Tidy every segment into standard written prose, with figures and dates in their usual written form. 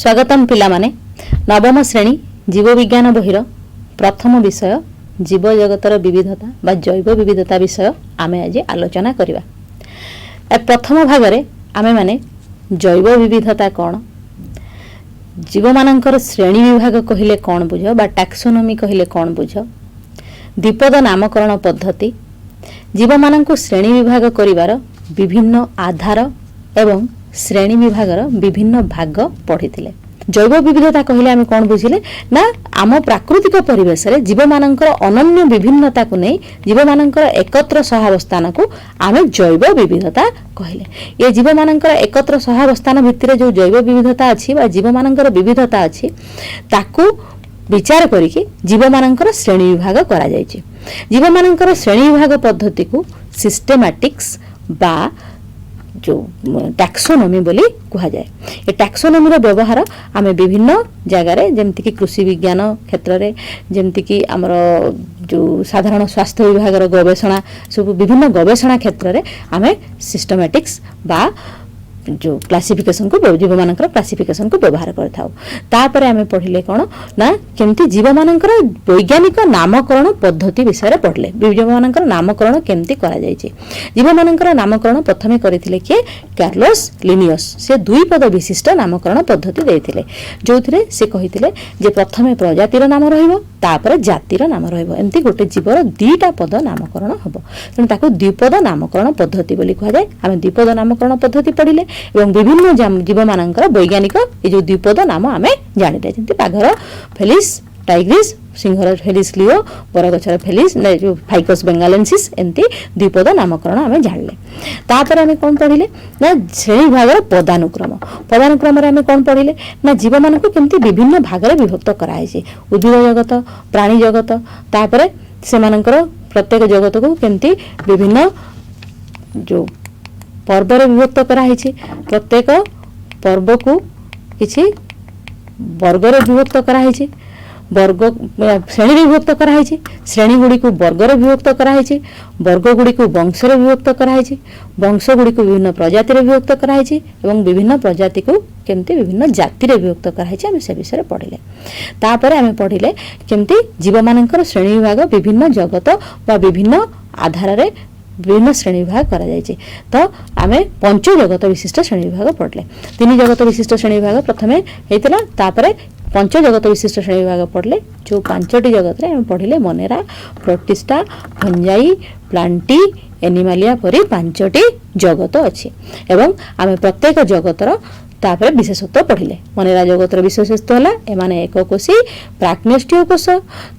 स्वागतम पिला माने नवम श्रेणी जीव विज्ञान बहिर प्रथम विषय जीव जगतर विविधता बा जैव विविधता विषय आमे आज आलोचना करिबा। ए प्रथम भाग रे आमे माने जैव विविधता कौन, जीव मानकर श्रेणी विभाग कहिले कौन बुझ बा टैक्सोनॉमी कहिले कौन बुझ, द्विपद नामकरण पद्धति, जीव मानकु श्रेणी विभाग करिवार विभिन्न आधार एवं श्रेणी विभागर विभिन्न भाग पढ़ी। जैव विविधता कहले आम कौन बुझिले ना आम प्राकृतिक परिवेश रे जीव मानकर अनन्य विभिन्नता को नहीं जीव मानकर एकत्र सहावस्थान को आम जैव विविधता कहले। ये जीव मानकर एकत्र सहावस्थान भितर जो जैव विविधता अच्छी बा जीव मानकर विविधता अच्छी ताकू विचार करिके जीव मानकर श्रेणी विभाग करा जायछि। जीव मानकर श्रेणी विभाग पद्धति को सिस्टेमैटिक्स बा जो टैक्सोनॉमी बोली कहा जाए। ये टैक्सोनॉमी रो व्यवहार आमे विभिन्न जगार जेमति कि कृषि विज्ञान क्षेत्र रे जेमति कि हमर जो साधारण स्वास्थ्य विभाग रो गवेषणा सब विभिन्न गवेषणा क्षेत्र रे आमे सिस्टमैटिक्स बा जो क्लासिफिकेशन को जीव मानकर क्लासिफिकेशन को व्यवहार करथाउ। तापर आमे पढ़िले कोन ना केमती जीव मानकर वैज्ञानिक नामकरण पद्धति विषय रे पढ़ले। जीव मानकर नामकरण केमती करा जायछि। जीव मानकर नामकरण प्रथमे करिथिले के कार्लोस लिनियस। से दुई पद विशिष्ट नामकरण पद्धति देथिले जोथिरे से कहिथिले जे प्रथमे प्रजातिर नाम रहइबो तापर जातिर नाम रहइबो। एमती गोटे जीवर दुईटा पद नामकरण हबो तेणु ताको द्विपद नामकरण पद्धति बोली कहा जाए। आमे द्विपद नामकरण पद्धति पढ़िले एवं विभिन्न जीव मानकर वैज्ञानिक ये जो द्विपद नाम आमे जानिले जेंति बाघर फेलिस टाइग्रिस, सिंहर फेलिस लिओ, बरगछर फेलिस जो फाइकस बेंगालेंसिस एंती द्विपद नामकरण आमे जानिले। तापर आमे कोन पढ़िले ना श्रेणी भागर पदानुक्रम। पदानुक्रम रे आमे कोन पढ़िले ना जीव मानको केमती विभिन्न भाग रे विभक्त कराय छै। उद्भिद जगत, प्राणी जगत, तापर से मानकर प्रत्येक जगत को केमती विभिन्न जो पर्व रे विभक्त कराई छै। प्रत्येक पर्व को किछि वर्ग रे विभक्त कराई छै। वर्ग श्रेणी रे विभक्त कराई छै। श्रेणी गुडी को वर्ग रे विभक्त कराई छै। वर्ग गुडी को वंश रे विभक्त कराई छै। वंश गुडी को विभिन्न प्रजाति रे विभक्त कराई छै एवं विभिन्न प्रजाति को केमती विभिन्न जाति रे विभक्त कराई छै। हम से विषय रे पढ़िले। तापर हम पढ़िले केमती जीव मानकर श्रेणी विभाग विभिन्न जगत बा विभिन्न आधार रे विभिन्न श्रेणी विभाग करा जायछि। तो आमे पंच जगत विशिष्ट श्रेणी विभाग पढ़ले। तीन जगत विशिष्ट श्रेणी विभाग प्रथमे हेतिला तापरे पंच जगत विशिष्ट श्रेणी विभाग पढ़ले। जो पांचटी जगत रे हम पढ़िले monera, protista, fungi, plantae, animalia परी पांचटी जगत अछि एवं आमे प्रत्येक जगतर तापर विशेषत्व पढ़िले। मोनेरा जगतर विशेषत्व हला एमाने एककोशी प्राग्नेष्टीय कोश।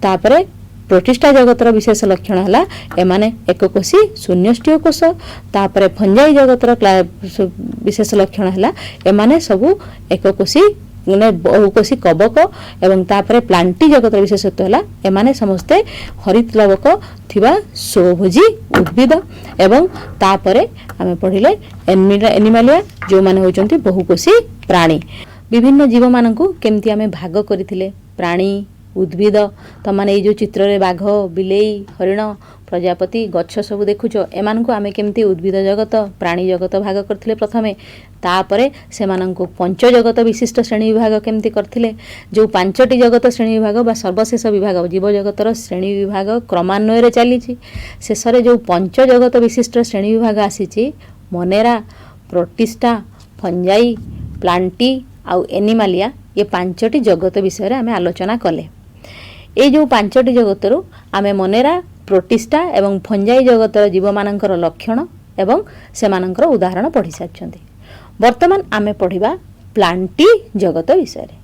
तापर प्रोटिस्टा जगतर विशेष लक्षण हला एमाने एककोशी शून्यष्टीय कोश। तापर फंजाई जगतर विशेष लक्षण हला एमाने सबु एककोशी ने बहुकोशी कवक एवं तापर प्लांटी जगतर विशेषत्व हला एमाने समस्ते हरित लवक थिबा सोभोजी उद्भिद एवं तापर आमे पढ़िले एनिमालिया जो माने होचंती बहुकोशी प्राणी। विभिन्न जीव मानकु केमती आमे भाग करथिले प्राणी उद्भिद तमाने जो चित्र रे बाघ, बिलेई, हरिण, प्रजापति, गच्छ सब देखुछ एमान को आमे केमती उद्भिद जगत प्राणी जगत भाग करथिले प्रथमे। तापरे सेमानंको पंच जगत विशिष्ट श्रेणी विभाग केमती करथिले। जो पांचटी जगत श्रेणी विभाग बा सर्वशेष विभाग जीव जगतर श्रेणी विभाग क्रमान्वय रे चलीछि। शेष रे जो पंच जगत विशिष्ट श्रेणी विभाग आसीछि मोनेरा, प्रोटिस्टा, फंजाई, प्लांटी आउ एनिमालिया ये पांचटी जगत विषय रे आमे आलोचना कले। ए जो पांचटी जगतरु आमे मोनेरा, प्रोटिस्टा एवं फंजाई जगतर जीव मानकर लक्षण एवं सेमानकर उदाहरण पढ़ी सारिछन्ती। वर्तमान आमे पढ़िबा प्लांटी जगत विषय रे।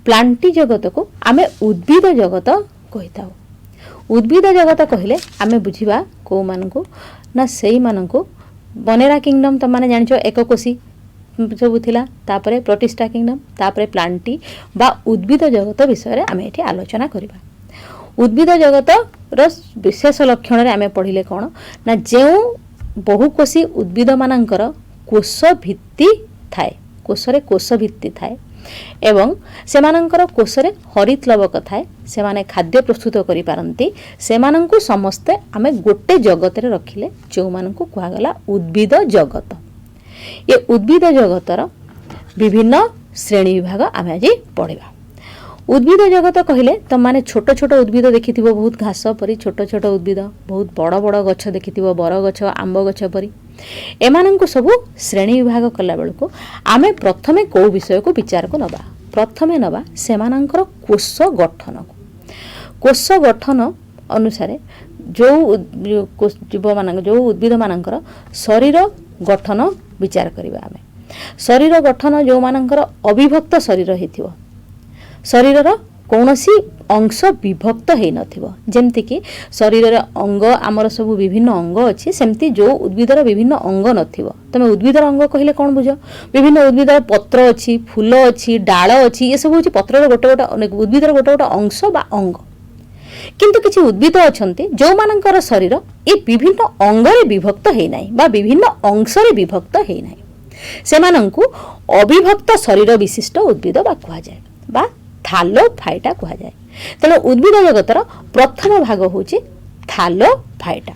प्लांटी जगत को आमे उद्भिद जगत कहिताउ। उद्भिद जगत कहिले आमे बुझिबा को मानको ना सेई मानको मोनेरा किंगडम त माने जानिछो एककोशी सब थिला। तापरे प्रोटिस्टा किंगडम तापरे प्लांटी बा उद्भिद जगत विषय रे आमे एठी आलोचना करिबा। उद्भिद जगत रो विशेष लक्षण रे आमे पढ़िले कोन ना जेउ बहुकोशी उद्भिद मानकर कोश भित्ति थाए, कोश रे कोश भित्ति थाए एवं सेमानंकर कोश रे हरित लवक थाए। सेमाने खाद्य प्रस्तुत करि पारंती। सेमानंकु समस्ते आमे गोटे जगत रे रखिले जो मानंकु कुहा गला उद्भिद जगत। ये उद्भिद जगतर विभिन्न ଶ୍ରେଣୀ ବିଭାଗ ଆମେ ଆଜି ପଢ଼ିବା। ଉଦ୍ଭିଦ ଜଗତ କହିଲେ ତମାନେ ଛୋଟ ଛୋଟ ଉଦ୍ଭିଦ ଦେଖିଥିବ, ବହୁତ ଘାସ ପରି ଛୋଟ ଛୋଟ ଉଦ୍ଭିଦ, ବହୁତ ବଡ଼ ବଡ଼ ଗଛ ଦେଖିଥିବ, ବରଗଛ ଆମ୍ବ ଗଛ ପରି। ଏମାନଙ୍କୁ ସବୁ ଶ୍ରେଣୀ ବିଭାଗ କଲା ବେଳକୁ ଆମେ ପ୍ରଥମେ କେଉଁ ବିଷୟକୁ ବିଚାରକୁ ନେବା? ପ୍ରଥମେ ନେବା ସେମାନଙ୍କର କୋଷ ଗଠନକୁ। କୋଷ ଗଠନ ଅନୁସାରେ ଯେଉଁ ଜୀବମାନଙ୍କ ଯେଉଁ ଉଦ୍ଭିଦମାନଙ୍କର ଶରୀର ଗଠନ ବିଚାର କରିବା। ଆମେ ଶରୀର ଗଠନ ଯେଉଁମାନଙ୍କର ଅବିଭକ୍ତ ଶରୀର ହେଇଥିବ, ଶରୀରର କୌଣସି ଅଂଶ ବିଭକ୍ତ ହେଇନଥିବ, ଯେମିତିକି ଶରୀରରେ ଅଙ୍ଗ ଆମର ସବୁ ବିଭିନ୍ନ ଅଙ୍ଗ ଅଛି, ସେମିତି ଯେଉଁ ଉଦ୍ଭିଦର ବିଭିନ୍ନ ଅଙ୍ଗ ନଥିବ। ତୁମେ ଉଦ୍ଭିଦର ଅଙ୍ଗ କହିଲେ କ'ଣ ବୁଝ? ବିଭିନ୍ନ ଉଦ୍ଭିଦର ପତ୍ର ଅଛି, ଫୁଲ ଅଛି, ଡାଳ ଅଛି, ଏସବୁ ହେଉଛି ପତ୍ରର ଗୋଟେ ଗୋଟେ ଉଦ୍ଭିଦର ଗୋଟେ ଗୋଟେ ଅଂଶ ବା ଅଙ୍ଗ। କିନ୍ତୁ କିଛି ଉଦ୍ଭିଦ ଅଛନ୍ତି ଯେଉଁମାନଙ୍କର ଶରୀର ଏ ବିଭିନ୍ନ ଅଙ୍ଗରେ ବିଭକ୍ତ ହେଇନାହିଁ ବା ବିଭିନ୍ନ ଅଂଶରେ ବିଭକ୍ତ ହେଇନାହିଁ, ସେମାନଙ୍କୁ ଅବିଭକ୍ତ ଶରୀର ବିଶିଷ୍ଟ ଉଦ୍ଭିଦ ବା କୁହାଯାଏ ବା ଥାଲୋଫାଇଟା କୁହାଯାଏ। ତେଣୁ ଉଦ୍ଭିଦ ଜଗତର ପ୍ରଥମ ଭାଗ ହେଉଛି ଥାଲୋଫାଇଟା।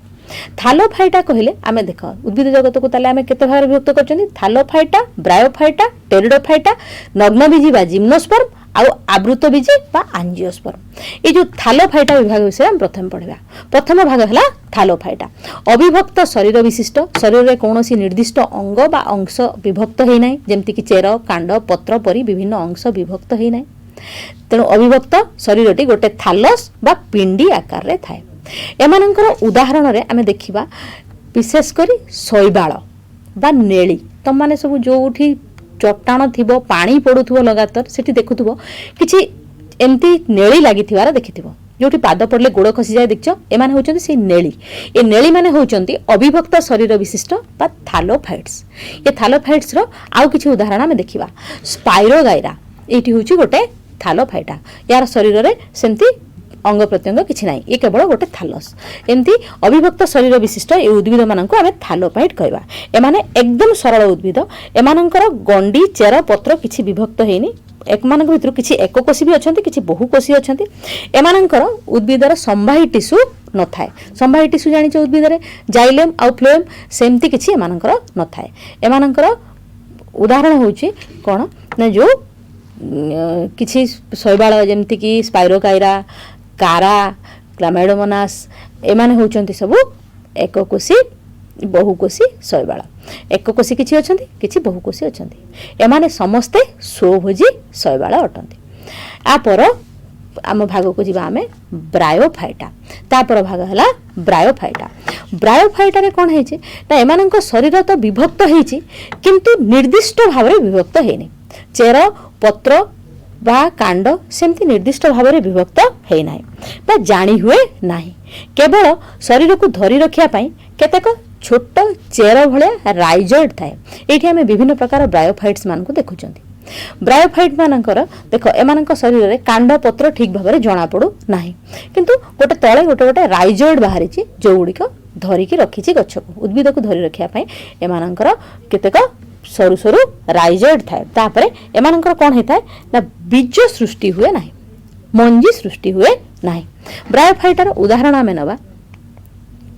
ଥାଲୋଫାଇଟା କହିଲେ ଆମେ ଦେଖ ଉଦ୍ଭିଦ ଜଗତକୁ ତାହେଲେ ଆମେ କେତେ ଭାଗରେ ବିଭକ୍ତ କରିଛନ୍ତି? ଥାଲୋଫାଇଟା, ବ୍ରାୟୋଫାଇଟା, ଟେରିଡୋଫାଇଟା, ନଗ୍ନବୀଜି ବା ଜିମ୍ନୋସ୍ପର୍ମ ଆଉ ଆବୃତବୀଜି ବା ଆଞ୍ଜିଓସ୍ପର୍ମ। এই যে থালোফাইটা বিভাগ বিষয়ে আমি প্রথমে পড়া। প্রথম ভাগ হল থালোফাইটা। অবিভক্ত শরীর বিশিষ্ট, শরীরে কৌশি নির্দিষ্ট অঙ্গ বা অংশ বিভক্ত হয়ে নাই, যেমিতিকি চের, কাণ্ড, পত্র পরি বিভিন্ন অংশ বিভক্ত হয়ে নাই। তেণু অবিভক্ত শরীরটি গোটে থালস বা পিণ্ডি আকারে থাকে। এমানଙ୍କର উদাহরণরে আমি দেখিবা বিশেষ করে শৈবাଳ বা নেଳି। ତମମାନେ ସବୁ ଯୋଉଠି ଚଟାଣ ଥିବ, ପାଣି ପଡ଼ୁଥିବ ଲଗାତାର, ସେଠି ଦେଖୁଥିବ କିଛି ଏମିତି ନେଳି ଲାଗିଥିବାର ଦେଖିଥିବ, ଯୋଉଠି ପାଦ ପଡ଼ିଲେ ଗୋଡ଼ ଖସିଯାଏ ଦେଖିଛ। ଏମାନେ ହେଉଛନ୍ତି ସେଇ ନେଳି। ଏ ନେଳିମାନେ ହେଉଛନ୍ତି ଅବିଭକ୍ତ ଶରୀର ବିଶିଷ୍ଟ ବା ଥାଲୋଫାଇଟ୍ସ। ଏ ଥାଲୋଫାଇଟ୍ସର ଆଉ କିଛି ଉଦାହରଣ ଆମେ ଦେଖିବା। ସ୍ପାଇରୋଗାଇରା ଏଇଠି ହେଉଛି ଗୋଟେ ଥାଲୋଫାଇଟା। ୟାର ଶରୀରରେ ସେମିତି ଅଙ୍ଗ ପ୍ରତ୍ୟଙ୍ଗ କିଛି ନାହିଁ, ଏ କେବଳ ଗୋଟେ ଥାଲସ୍। ଏମିତି ଅବିଭକ୍ତ ଶରୀର ବିଶିଷ୍ଟ ଏ ଉଦ୍ଭିଦମାନଙ୍କୁ ଆମେ ଥାଲୋଫାଇଟ୍ କହିବା। ଏମାନେ ଏକଦମ ସରଳ ଉଦ୍ଭିଦ। ଏମାନଙ୍କର ଗଣ୍ଡି, ଚେର, ପତ୍ର କିଛି ବିଭକ୍ତ ହେଇନି। ଏମାନଙ୍କ ଭିତରୁ କିଛି ଏକକୋଷୀ ବି ଅଛନ୍ତି, କିଛି ବହୁକୋଷୀ ଅଛନ୍ତି। ଏମାନଙ୍କର ଉଦ୍ଭିଦର ସମ୍ବାହୀ ଟିସୁ ନଥାଏ। ସମ୍ବାହୀ ଟିସୁ ଜାଣିଛ ଉଦ୍ଭିଦରେ ଜାଇଲେମ୍ ଆଉ ଫ୍ଲୋଏମ୍, ସେମିତି କିଛି ଏମାନଙ୍କର ନଥାଏ। ଏମାନଙ୍କର ଉଦାହରଣ ହେଉଛି କ'ଣ ନା ଯେଉଁ କିଛି ଶୈବାଳ ଯେମିତିକି ସ୍ପାଇରୋଗାଇରା, କାରା, କ୍ଲାମାଇଡୋମୋନାସ୍, ଏମାନେ ହେଉଛନ୍ତି ସବୁ ଏକକୋଷୀ ବହୁକୋଷୀ ଶୈବାଳ। ଏକକୋଷୀ କିଛି ଅଛନ୍ତି, କିଛି ବହୁକୋଷୀ ଅଛନ୍ତି। ଏମାନେ ସମସ୍ତେ ସ୍ୱଭୋଜୀ ଶୈବାଳ ଅଟନ୍ତି। ଆପରେ ଆମ ଭାଗକୁ ଯିବା ଆମେ ବ୍ରାୟୋଫାଇଟା। ତାପର ଭାଗ ହେଲା ବ୍ରାୟୋଫାଇଟା। ବ୍ରାୟୋଫାଇଟାରେ କ'ଣ ହେଇଛି ନା ଏମାନଙ୍କ ଶରୀର ତ ବିଭକ୍ତ ହେଇଛି, କିନ୍ତୁ ନିର୍ଦ୍ଦିଷ୍ଟ ଭାବରେ ବିଭକ୍ତ ହେଇନି। ଚେର, ପତ୍ର ବା କାଣ୍ଡ ସେମିତି ନିର୍ଦ୍ଦିଷ୍ଟ ଭାବରେ ବିଭକ୍ତ ହେଇନାହିଁ ବା ଜାଣି ହୁଏ ନାହିଁ। କେବଳ ଶରୀରକୁ ଧରି ରଖିବା ପାଇଁ କେତେକ ଛୋଟ ଚେର ଭଳିଆ ରାଇଜଏଡ୍ ଥାଏ। ଏଇଠି ଆମେ ବିଭିନ୍ନ ପ୍ରକାର ବ୍ରାୟୋଫାଇଟ୍ସ ମାନଙ୍କୁ ଦେଖୁଛନ୍ତି। ବ୍ରାୟୋଫାଇଟ୍ ମାନଙ୍କର ଦେଖ ଏମାନଙ୍କ ଶରୀରରେ କାଣ୍ଡ, ପତ୍ର ଠିକ୍ ଭାବରେ ଜଣାପଡ଼ୁ ନାହିଁ, କିନ୍ତୁ ଗୋଟେ ତଳେ ଗୋଟେ ଗୋଟେ ରାଇଜଏଡ୍ ବାହାରିଛି ଯେଉଁଗୁଡ଼ିକ ଧରିକି ରଖିଛି ଗଛକୁ। ଉଦ୍ଭିଦକୁ ଧରି ରଖିବା ପାଇଁ ଏମାନଙ୍କର କେତେକ ସରୁ ସରୁ ରାଇଜଏଡ୍ ଥାଏ। ତାପରେ ଏମାନଙ୍କର କ'ଣ ହେଇଥାଏ ନା ବୀଜ ସୃଷ୍ଟି ହୁଏ ନାହିଁ, ମଞ୍ଜି ସୃଷ୍ଟି ହୁଏ ନାହିଁ। ବ୍ରାୟୋଫାଇଟାର ଉଦାହରଣ ଆମେ ନେବା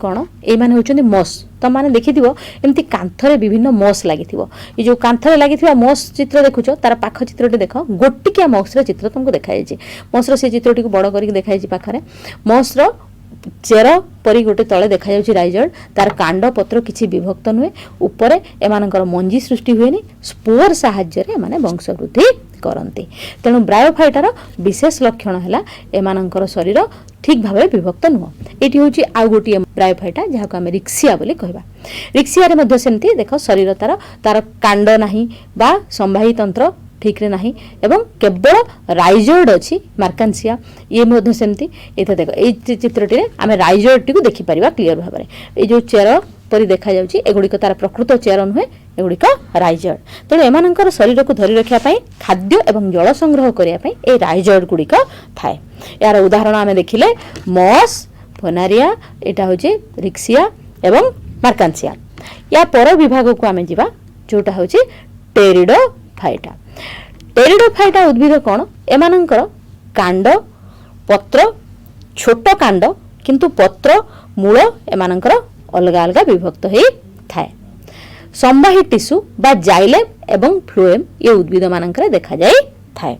କ'ଣ? ଏଇମାନେ ହେଉଛନ୍ତି ମସ୍। ତମମାନେ ଦେଖିଥିବ ଏମିତି କାନ୍ଥରେ ବିଭିନ୍ନ ମସ୍ ଲାଗିଥିବ। ଏ ଯେଉଁ କାନ୍ଥରେ ଲାଗିଥିବା ମସ୍ ଚିତ୍ର ଦେଖୁଛ, ତାର ପାଖ ଚିତ୍ରଟି ଦେଖ। ଗୋଟିକିଆ ମସ୍ର ଚିତ୍ର ତୁମକୁ ଦେଖାଯାଇଛି। ମସ୍ର ସେ ଚିତ୍ରଟିକୁ ବଡ଼ କରିକି ଦେଖାଯାଇଛି ପାଖରେ। ମସ୍ର ଚେର ପରି ଗୋଟେ ତଳେ ଦେଖାଯାଉଛି ରାଇଜଏଡ୍। ତାର କାଣ୍ଡ, ପତ୍ର କିଛି ବିଭକ୍ତ ନୁହେଁ। ଉପରେ ଏମାନଙ୍କର ମଞ୍ଜି ସୃଷ୍ଟି ହୁଏନି। ସ୍ପୋର ସାହାଯ୍ୟରେ ଏମାନେ ବଂଶବୃଦ୍ଧି କରନ୍ତି। ତେଣୁ ବ୍ରାୟୋଫାଇଟାର ବିଶେଷ ଲକ୍ଷଣ ହେଲା ଏମାନଙ୍କର ଶରୀର ଠିକ୍ ଭାବରେ ବିଭକ୍ତ ନୁହଁ। ଏଇଠି ହେଉଛି ଆଉ ଗୋଟିଏ ବ୍ରାୟୋଫାଇଟା, ଯାହାକୁ ଆମେ ରିକ୍ସିଆ ବୋଲି କହିବା। ରିକ୍ସିଆରେ ମଧ୍ୟ ସେମିତି ଦେଖ ଶରୀର ତାର କାଣ୍ଡ ନାହିଁ ବା ସମ୍ବାହୀ ତନ୍ତ୍ର ଠିକ୍ରେ ନାହିଁ ଏବଂ କେବଳ ରାଇଜଏଡ୍ ଅଛି। ମାର୍କାନ୍ସିଆ ଇଏ ମଧ୍ୟ ସେମିତି। ଏଇଟା ଦେଖ, ଏଇ ଚିତ୍ରଟିରେ ଆମେ ରାଇଜଏଡ୍ଟିକୁ ଦେଖିପାରିବା କ୍ଲିଅର ଭାବରେ। ଏଇ ଯେଉଁ ଚେର ପରି ଦେଖାଯାଉଛି ଏଗୁଡ଼ିକ ତାର ପ୍ରକୃତ ଚେର ନୁହେଁ, ଏଗୁଡ଼ିକ ରାଇଜଏଡ୍। ତେଣୁ ଏମାନଙ୍କର ଶରୀରକୁ ଧରି ରଖିବା ପାଇଁ, ଖାଦ୍ୟ ଏବଂ ଜଳ ସଂଗ୍ରହ କରିବା ପାଇଁ এই ରାଇଜଏଡ୍ ଗୁଡ଼ିକ ଥାଏ। ଏହାର ଉଦାହରଣ ଆମେ ଦେଖିଲେ ମସ୍, ଫୋନାରିଆ, ଏଇଟା ହେଉଛି ରିକ୍ସିଆ ଏବଂ ମାର୍କାନ୍ସିଆ। ୟା ପର ବିଭାଗକୁ ଆମେ ଯିବା ଯେଉଁଟା ହେଉଛି ଟେରିଡୋଫାଇଟା। ଟେରିଡୋଫାଇଟା ଉଦ୍ଭିଦ କ'ଣ? ଏମାନଙ୍କର କାଣ୍ଡ, ପତ୍ର ଛୋଟ କାଣ୍ଡ, କିନ୍ତୁ ପତ୍ର, ମୂଳ ଏମାନଙ୍କର ଅଲଗା ଅଲଗା ବିଭକ୍ତ ହେଇଥାଏ। संवाही टिश्यू बा जाइलेम एवं फ्लोएम ये उद्भिद मानकर देखा जाए थाए।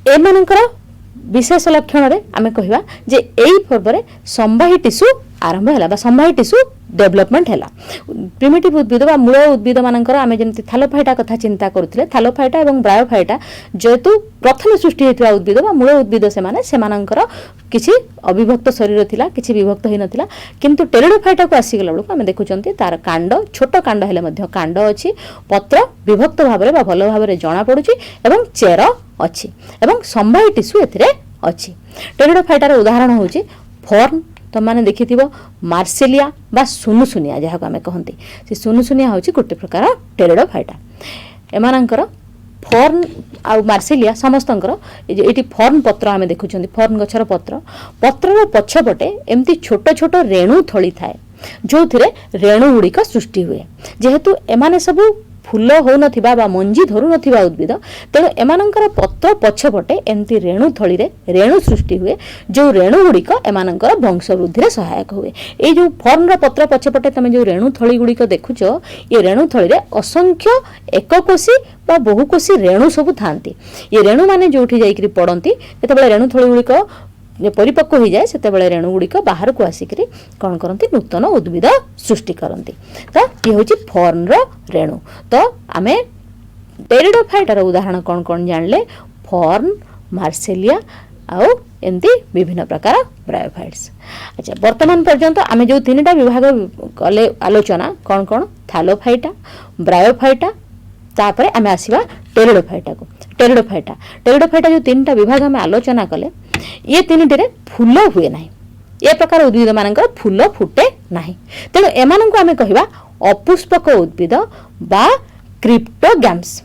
एमानकर विशेष लक्षण रे आमे कहिबा जे एई पर्व रे संवाही टिश्यू आरंभ हैला बा संवाही टिश्यू डेवलपमेंट हैला। प्रिमिटिव उद्भिद बा मूल उद्भिद मानकर आमे जेमति थालोफाइटा कथा चिंता करूथिले, थालोफाइटा एवं ब्रायोफाइटा जेतु प्रथम सृष्टि हेतुवा उद्भिद बा मूल उद्भिद सेमानकर किछि अविभक्त शरीर थिला, किछि विभक्त होई नथिला, किंतु टेरिडोफाइटा को आसी गेला बेलको आमे देखुचंती तार कांड छोट कांड हेले मध्य कांड अछि, पत्र विभक्त भाबरे बा भलो भाबरे जणा पडुछि एवं चेर अछि एवं संवाही टिश्यू एथिरे अछि। टेरिडोफाइटार उदाहरण होछि फर्न, तो माने देखिथिबो मार्सेलिया बा सुनुसुनिया जहा को आमे कहंती, से सुनुसुनिया होछि गोटे प्रकार टेरिडोफाइटा। एमानंकर फर्न आ मार्सेलिया समस्तंकर एटी फर्न पत्र आमे देखुचंती, फर्न गछर पत्र, पत्रर पछपटे एमती छोट छोट रेणु थळी थाए जो थिरे रेणु गुड़िक सृष्टि हुए। जेहेतु एमाने सबु फूल हो नथिबा बा मंजी धरु नथिबा उद्भिद, तेणु एमानंकर पत्र पछपटे एमती रेणु थळी रे रेणु सृष्टि हुए जो रेणु गुड़िक एमानंकर वंश वृद्धि रे सहायक हुए। ए जो फर्न रा पत्र पछपटे तमे जो रेणु थळी गुड़िक देखुछ, ये रेणु थळी रे असंख्य एककोशी बा बहुकोशी रेणु सब थांती। ये रेणु माने जोठी जाईकरी पड़ंती, जेतेबेले रेणु थळी गुड़िक परिपक्व हो जाए सेतेबेले रेणु गुड़िक बाहर को आसिकरी कौन करती नूतन उद्भिद सृष्टि करती। तो ये हूँ फर्न रेणु। तो आमे टेरिडोफाइटार उदाहरण कौन कौन जानले, फर्न, मार्सेलिया आउ एमती विभिन्न प्रकार ब्रायोफाइट्स। अच्छा, वर्तमान पर्यंत आमे जो तीनटा विभाग कले आलोचना कौन कौन, थालोफाइटा, ब्रायोफाइटा, तापरे आमे आसीबा टेरिडोफाइटा को। टेरिडोफाइटा जो तीनटा विभाग आमे आलोचना कले, ये तीनटे फूल हुए ना, ये प्रकार उद्भिद मानकर फूल फुटे ना, तेणु एमानंको आमे कहिबा अपुष्पक उद्भिद बा क्रिप्टोगैम्स।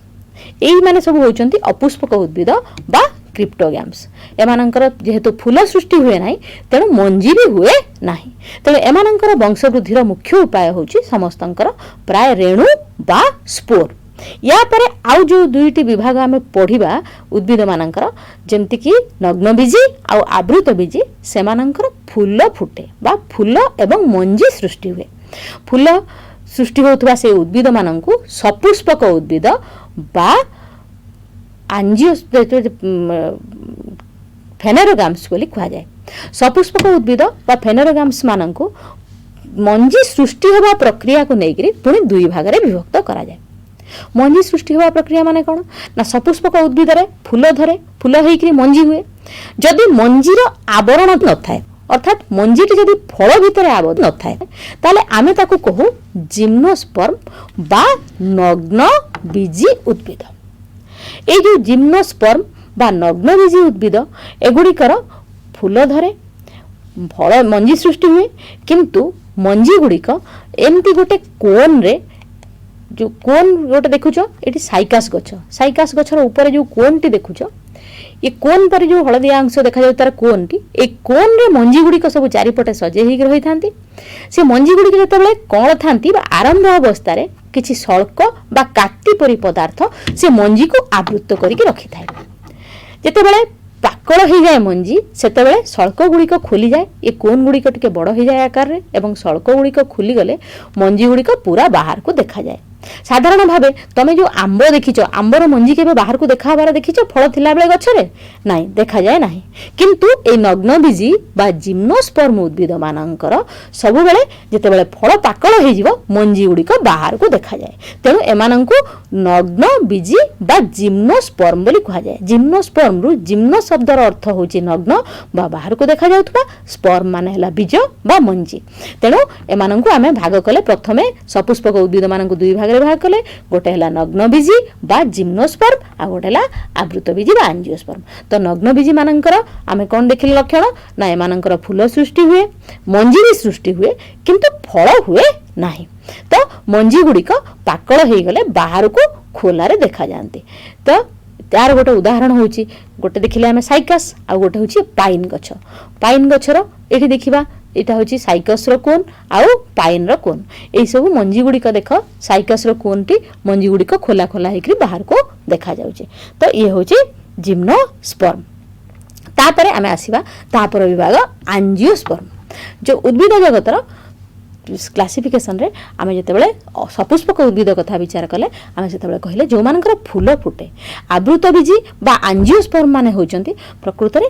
एई माने सब होचंती अपुष्पक उद्भिद बा क्रिप्टोगैम्स। एमानंकर जेहेतु फूल सृष्टि हुए ना, तेणु मंजी भी हुए ना, तेणु एमानंकर वंशवृद्धिर मुख्य उपाय होची समस्तंकर प्राय रेणु बा स्पोर। या परे आउ जो दुईटी विभाग आमे पढ़िबा उद्भिद मानकर, जेमति कि नग्नबीजी आउ आवृतबीजी, सेमानंकर फूल फुटे बा फूल एवं मंजी सृष्टि हुए। फूल सृष्टि होतबा से उद्भिद माननकु सपुष्पक उद्भिद बा फेनेरोगाम्स बोली कहा जाए। सपुष्पक उद्भिद बा फेनेरोगाम्स माननकु मंजी सृष्टि होबा प्रक्रिया को नेकरी पुणी दुई भाग रे विभक्त करा जाए। मंजी सृष्टि हुआ प्रक्रिया माने कौन ना, सपुष्पक उद्भिद रे फूल धरे, फूल होइकरी मंजी हुए। जदि मंजीर आवरण न थाए, अर्थात मंजीटी जदि फल भितर आबद्ध न थाए, ताले आमे ताकू कहू जिम्नोस्पर्म बा नग्न बीजी उद्भिद। ए जो जिम्नोस्पर्म बा नग्न बीजी उद्भिद एगुड़िकर फूल धरे, फल मंजी सृष्टि हुए, किंतु मंजी गुड़िक एमती गोटे कोन रे, जो कोन गोटे देखुच ये साइकास गछ, साइकास गछर ऊपर जो कोन टी देखुच, ये कोन पर जो हलदिया अंश देखा जाए तार कोन टी, ए कोन रे मंजी गुड़िक सब चारिपटे सजे होइक रही थांती। से मंजी गुड़िक जेतेबेले कण थांती बा आरंभ अवस्था रे किछि सल्क बा काटी परि पदार्थ से मंजी को आवृत करिक रखि थाए। जेतेबेले पाकल हो जाए मंजी, सेतेबेले सल्क गुड़िक खोली जाए, ये कोन गुड़िक टिके बड़ हो जाए आकार रे, एवं सल्क गुड़िक खोली गले मंजी गुड़िक पूरा बाहर को देखा जाए। साधारण भावे तमे जो आंब देखिच, आंबर मंजी केबे बाहर को देखा हबार देखिच फल थिला बेले गछरे नाही देखा जाए नाही, किंतु ए नग्न बीजी बा जिम्नोस्पर्म उद्भिद मानकर सब बेले जेतेबेले फल पाकल हो जिवो मंजी गुड़िक बाहर को देखा जाए। तेणु एमानंकु नग्न बीजी बा जिम्नोस्पर्म बोली कहा जाए। जिम्नोस्पर्म रु जिम्नो शब्दर अर्थ होची नग्न बा बाहर को देखा जाउतबा, स्पर्म माने हला बीज बा मंजी। तेणु एमानंकु आमे भाग कले, प्रथमे सपुष्पक उद्भिद मानंकु दुई भाग भाग कले, गोटे हला नग्न बीजी बा जिम्नोस्पर्म आ गोटे हला आवृत बीजी बा एंजियोस्पर्म। तो नग्न बीजी मानंकर आमे कोन देखिले लक्षण ना, एमानंकर फूल सृष्टि हुए, मंजी भी सृष्टि हुए, किंतु फल हुए नाही। तो मंजी गुड़िक पाकल हो गले बाहर को खोलारे देखा जाती। तो तार गोटे उदाहरण होची, गोटे देखिले आमे साइकास आ गोटे होची पाइन गछ। पाइन गछर एठी देखिबा एटा होची साइकस रो कोन आउ पाइन रो कोन, एई सब मंजी गुड़िक देख साइकस रो कोन टी मंजी गुड़िक खोला खोला हेकरी बाहर को देखा जाउची। तो ये होची जिम्नोस्पर्म। तापरे आमे आसीबा तापर विभाग एंजियोस्पर्म। जो उद्भिद जगतर क्लासिफिकेशन रे आमे जेतेबेले सपुष्पक उद्भिद कथा विचार कले आमे सेतेबेले कहिले जो मानकर फूल फुटे आवृतबीजी बा एंजियोस्पर्म माने होचंती प्रकृत रे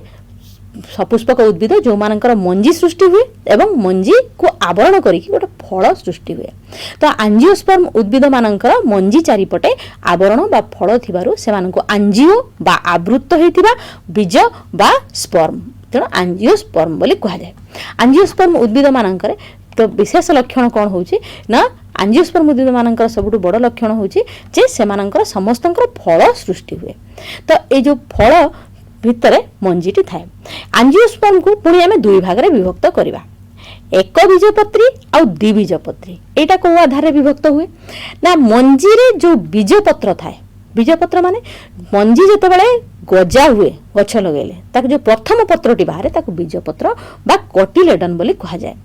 सपुष्पक उद्भिद जो मानकर मंजी सृष्टि हुए एवं मंजी को आवरण करिक गोटे फल सृष्टि हुए तो एंजियोस्पर्म उद्भिद मानकर मंजी चारिपटे आवरण बा फल थिबारु से मानको एंजियो बा आवृत हेतिबा बीज बा स्पर्म तेणु एंजियोस्पर्म बोली कहा जाए। एंजियोस्पर्म उद्भिद मानकर तो विशेष लक्षण कौन होची ना एंजियोस्पर्म उद्भिद मानकर सबुठु बड़ लक्षण होची जे से मानकर समस्तंकर फल सृष्टि हुए तो ए जो फल भितरे मंजीटी थाए एंजियोस्पर्म को पुणी आमे दुई भाग रे विभक्त करिबा एक बीजपत्री आउ द्विबीजपत्री एटा को आधार रे विभक्त हुए ना मंजी रे जो बीजपत्र थाए बीजपत्र माने मंजी जेतेबेले गजा हुए गछ लगेले ताक जो प्रथम पत्रटी बाहरे ताको बीजपत्र बा कोटिलेडन बोली कहा जाए।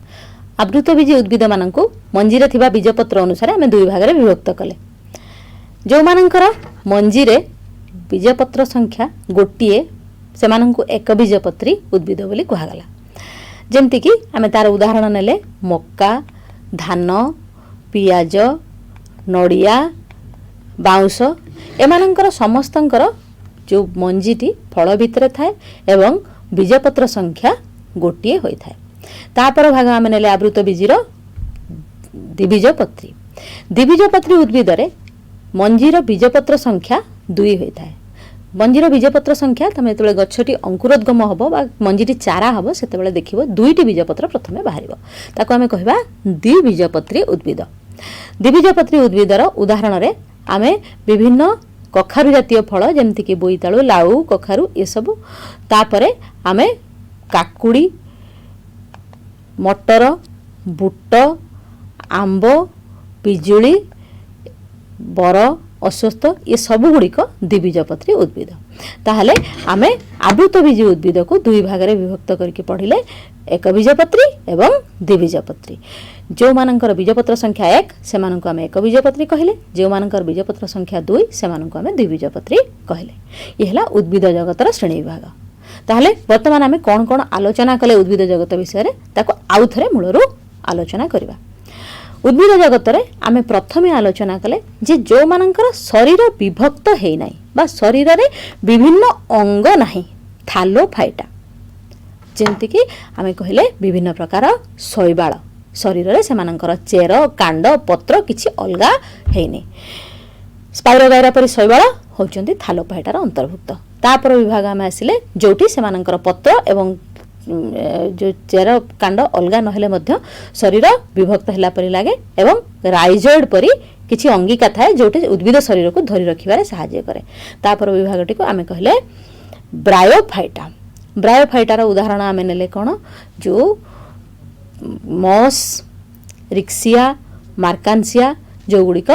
आवृतबीजी उद्भिद मानकु मंजी रे थिबा बीजपत्र अनुसार आमे दुई भाग रे विभक्त कले जो मानकर मंजी रे बीजपत्र संख्या गोटिए से मानकु एक बीजपत्री उद्भिद बोली कहा गला जेमति कि आमे तार उदाहरण नेले मक्का धान पियाज नड़िया बाउंस एमानंकर समस्तंकर जो मंजीटी फल भितर थाए एवं बीजपत्र संख्या गोटिए होई थाए तापर भाग आमे नेले आवृत बीजीर द्विबीजपत्री द्विबीजपत्री उद्भिद रे मंजीर बीजपत्र संख्या 2 होई थाए मंजीर बीजपत्र संख्या तमे जेतेबेले गछटी अंकुरोद्गम हबो बा मंजीटी चारा हबो सेतेबेले देखिबो दुईटी बीजपत्र प्रथमे बाहरिबो ताको आमे कहिबा द्विबीजपत्री उद्भिद। द्विबीजपत्री उद्भिदर उदाहरण रे आमे विभिन्न कखारु जातीय फल जेमति कि बोईताळु लाउ कखारु ए सब तापरे आमे काकुड़ी मटर बुट आंब पिजुली बर अश्वत्थ ये सब गुड़िक द्विबीजपत्री उद्भिद ताहले आमे आवृतबीजी उद्भिद को दुई भाग रे विभक्त करके पढ़िले एक बीजपत्री एवं द्विबीजपत्री जो मानकर बीजपत्र संख्या 1 से मानक आमे एक बीजपत्री कहले जो मानकर बीजपत्र संख्या 2 से मानक आमे द्विबीजपत्री कहले ये हला उद्भिद जगतर श्रेणी विभाग। ताहले वर्तमान आमे कोन कोन आलोचना कले उद्भिद जगत विषय रे ताको आउ थरे मूलरू आलोचना करिबा। उद्भिद जगत रे आमे प्रथमे आलोचना कले जे जो मानकर शरीर विभक्त हेई नाही बा शरीर रे विभिन्न अंग नाही थालोफाइटा जेमति कि आमे कहले विभिन्न प्रकार शैवाल शरीर रे से मानकर चेर कांड पत्र किछि अलगा हेइनी स्पाइरोगाइरा परि शैवाल होचंती थालोफाइटार अंतर्भुक्त। तापर विभाग आमे आसिले जोटी से मानकर पत्र एवं जो चेर कांड अलगा नहेले मध्य शरीर विभक्त होला परि लागे एवं राइजोइड परि किछि अंगिका थाए जोटी उद्भिद शरीर को धरि रखिबारे सहाय्य करे। तापर विभागटी को आमे कहले ब्रायोफाइटा ब्रायोफाइटार उदाहरण आमे नेले कोन जो मॉस रिक्सिया मार्कान्सिया जो गुड़िक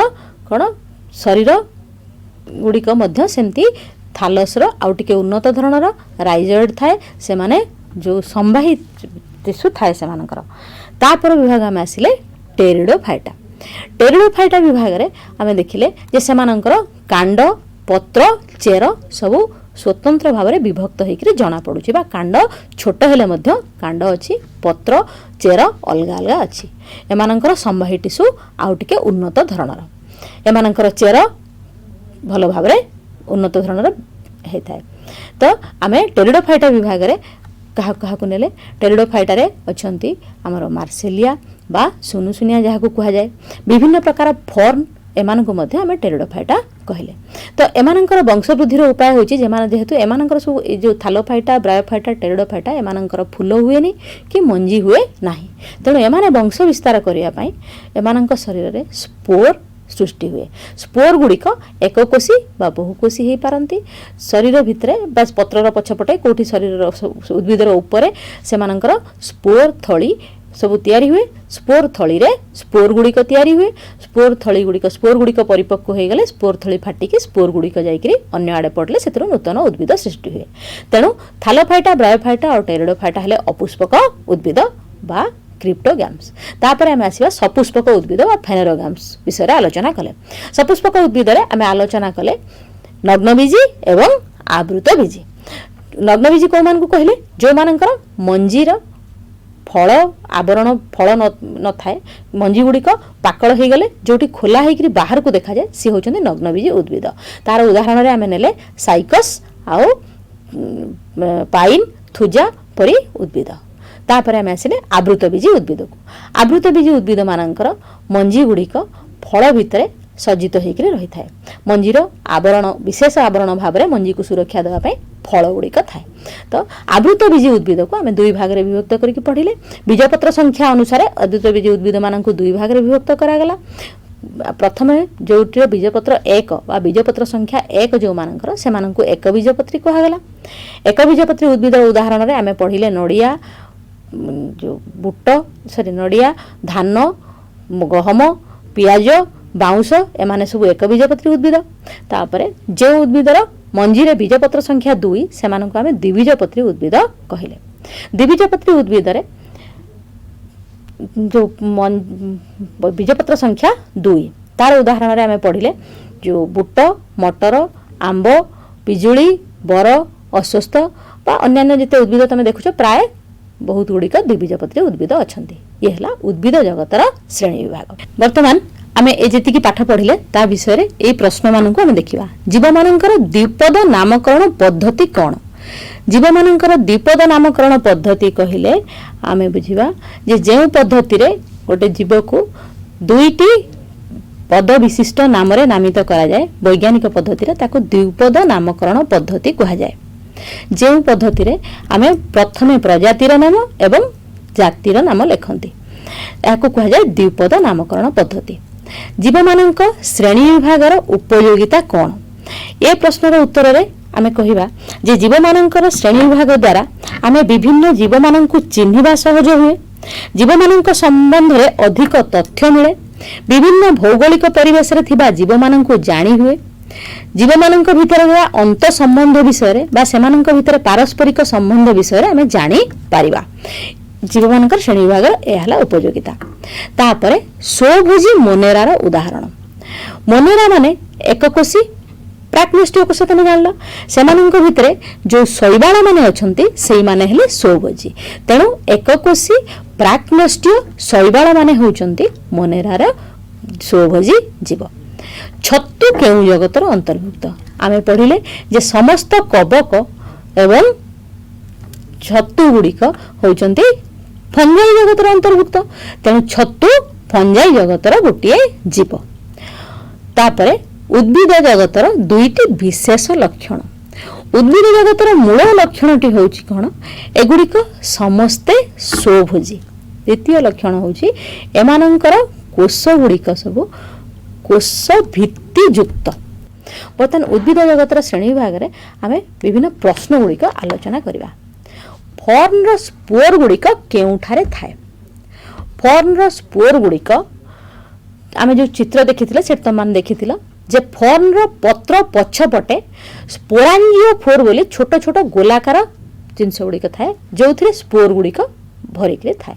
कौन शरीर गुड़िक मध्य सेमती थालसर आउ टिके उन्नत धरणर राइजोइड थाए से माने जो संवाही टिश्यू थाए से मानकर। तापर विभाग आमे आसिले टेरिडोफाइटा विभाग रे आमे देखिले जे से मानकर कांड पत्र चेर सब स्वतंत्र भाव में विभक्त होकर जना पड़ुछि बा कांड छोट हेले मध्य कांड अछि पत्र चेर अलगा अलगा अछि एमानकर संवाही टिश्यू आउ टिके उन्नत धरणर एमानकर चेर भल भाव में उन्नत धरणर हेताए। तो आमे टेरिडोफाइटा विभाग रे कहा कहा को नेले टेरिडोफाइटा रे अछंती हमर मार्सेलिया बा सुनुसुनिया जहा को कहा जाए विभिन्न प्रकार फॉर्म एमान को मध्य आमे टेरिडोफाइटा कहले। तो एमानकर वंशवृद्धि उपाय होची जेमान जेहेतु एमानकर सब जो थालोफाइटा ब्रायोफाइटा टेरिडोफाइटा एमानकर फूल हुएनी कि मंजी हुए नाही तेणु एमाने वंश विस्तार करिया पई एमानकर शरीर रे स्पोर सृष्टि हुए स्पोर गुड़िक एककोशी बा बहुकोशी हो पारती शरीर भितरे बा पत्रर पछपटे कोठी शरीर उद्भिदर उपरे से मानकर स्पोर थली सब तैयारी हुए स्पोर थली रे स्पोर गुड़िक तैयारी हुए स्पोर गुड़िक परिपक्व हो गले स्पोर थली फाटिकी स्पोर गुड़िक जाइकरी अन्य आड़े पड़ले सेतिर नूतन उद्भिद सृष्टि हुए। तेणु थालोफाइटा ब्रायोफाइटा और टेरिडोफाइटा हेले अपुष्पक उद्भिद बा क्रिप्टोगैम्स। तापर आमे आसीबा सपुष्पक उद्भिद बा फेनेरोगैम्स विषय रे आलोचना कले। सपुष्पक उद्भिद रे आमे आलोचना कले नग्नबीजी एवं आवृतबीजी। नग्नबीजी को मान को कहले जो मानकर मंजीर फल आवरण फल नए मंजी गुड़िक पाकल हो गले जो खोला होकर बाहर को देखा जाए सी होती नग्नबीजी उद्भिद। तार उदाहरण आम ने साइकस आउ पाइन थुजा परी उद्भिद। तापर आम आसिले आवृतबीजी उद्भिद को। आवृतबीजी उद्भिद मानकर मंजी गुड़िक फल भितर सज्जित होकर रही है। मंजीर आवरण विशेष आवरण भाव में मंजी को सुरक्षा देवाई फल गुड़िक थाए। तो आवृतबीजी उद्भिद को आम दुई भाग में विभक्त करके पढ़िले। बीजपत्र संख्या अनुसार आवृतबीजी उद्भिद मान दुई भाग में विभक्त करागला। प्रथम जो बीजपत्र एक बा बीजपत्र संख्या एक जो मानकर से एक बीजपत्री कहगला। एक बीजपत्री उद्भिद उदाहरण में आम पढ़िले नड़िया जो बुट नड़िया धान गहम पियाज बाउंश एमाने सब एक बीजपत्री उद्भिद। तापर जो उद्भिदर मंजीरे बीजपत्र संख्या 2 से आम द्विबीजपत्री उद्भिद कहले। द्विबीजपत्री उद्भिद जो बीजपत्र संख्या 2 तार उदाहरण आम पढ़िले जो बुट मटर आंब पिजुली बर अश्वस्थ बा अन्य जिते उद्भिद तुम देखुच प्राय बहुत गुड़िक द्विबीजपत्री उद्भिद अच्छा। ये है उद्भिद जगतर श्रेणी विभाग। बर्तमान आम जी पाठ पढ़िले ता विषय रे ए प्रश्न मानक आम देखा। जीव मानकर द्विपद नामकरण पद्धति कौन? जीव मानकर द्विपद नामकरण पद्धति कहले आम बुझा जे जो पद्धति रे गोटे जीव को दुईटी पद विशिष्ट नाम रे नामित करा जाए वैज्ञानिक पद्धति रे ताको द्विपद नामकरण पद्धति कहा जाए। जो पद्धति रे आम प्रथमे प्रजातिर नाम एवं जातिर नाम लिखती याको कहा जाए द्विपद नामकरण पद्धति। जीव मानक श्रेणी विभागर उपयोगिता कौन? ए प्रश्नर उत्तर रे आमे कहिबा जे जीव मानकर श्रेणी विभाग द्वारा आमे विभिन्न जीव मानक चिन्हिबा सहज हुए। जीव मानक संबंध रे अधिक तथ्य मिले। विभिन्न भौगोलिक परिवेश रे थिबा जीव मानक जानी हुए। जीव मानक भितर अंत संबंध विषय रे बा सेमानक भितर पारस्परिक संबंध विषय रे आमे जानी पारिबा। जीव मानकर श्रेणी विभाग यह उपयोगिता। तापर स्वभोजी मोनेरार उदाहरण। मोनेरा माने एककोशी प्राक्निष्ठीय कोश तुम जान से भितर जो शैवाल माने अछंती सेई माने हेले स्वभोजी। तेणु एककोशी प्राक्निष्ठीय शैवाल माने होउचंती मोनेरार स्वभोजी जीव। छत्तु केउ जगतर अंतर्भुक्त? आमे पढ़िले जे समस्त कवक एवं छत्तु गुड़िक होउचंती फंजाई जगतर अंतर्भुक्त। तेणु छत्तु फंजाई जगतर गोटे जीव। तापरे उद्भिद जगतर दुईटी विशेष लक्षण। उद्भिद जगतर मूल लक्षणटी होउची कोन? एगुड़िक समस्ते स्वभोजी। द्वितीय लक्षण होउची एमानंकर कोष गुड़िक सब कोष भित्ति युक्त। बर्तमान उद्भिद जगतर श्रेणी विभाग में आम विभिन्न प्रश्न गुड़िक आलोचना करवा। फर्न स्पोर गुड़िक केउठारे थाए? फर्न स्पोर गुड़िक आम जो चित्र देखी से तुम देखी जे फर्न पत्र पछपटे स्पोरांजियो फोर बोली छोट छोट गोलाकार जिनस गुड़िक थाए जो थे स्पोर गुड़िक भरिक थाए।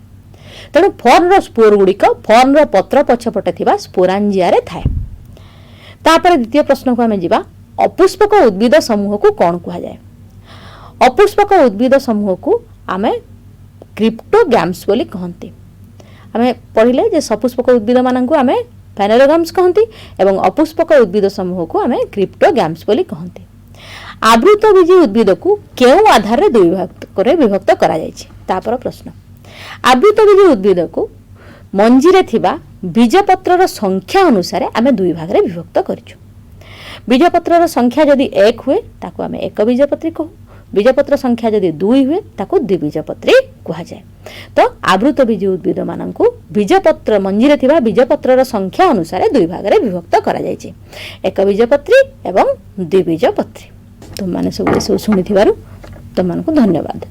तेणु फर्न स्पोर गुड़िक फर्न पत्र पछपटे थिबा स्पोरांजिया रे थाए। तापर द्वितीय प्रश्न को आम जा। अपुष्पक उद्भिद समूह को कौन कहा जाए? अपुष्पक उद्भिद समूह को आम क्रिप्टोगैम्स बोली कहते। आम पढ़िले जे सपुष्पक उद्भिद मान आम फैनेलोगैम्स कहते एवं अपुष्पक उद्भिद समूह को आम क्रिप्टोगैम्स बोली कहते। आवृतबीजी उद्भिद को केउ आधार रे दुई भाग रे विभक्त करा जायछि? तापर प्रश्न। आवृतबीजी उद्भिद को मंजीरे थिबा बीजपत्रर संख्या अनुसार आम दुई भाग रे विभक्त करिछु। बीजपत्रर संख्या यदि 1 हुए ताको आम एक बीजपत्री कहू। बीजपत्र संख्या यदि 2 हुए ताको द्विबीजपत्री कहा जाए। तो आवृतबीजी उद्भिद मानकु बीजपत्र मंजीरे थिबा बीजपत्रर संख्या अनुसार दुई भाग रे विभक्त करा जायछि, एक बीजपत्री एवं द्विबीजपत्री। तुम माने सब शुणी थिबारु तुम मानकु धन्यवाद।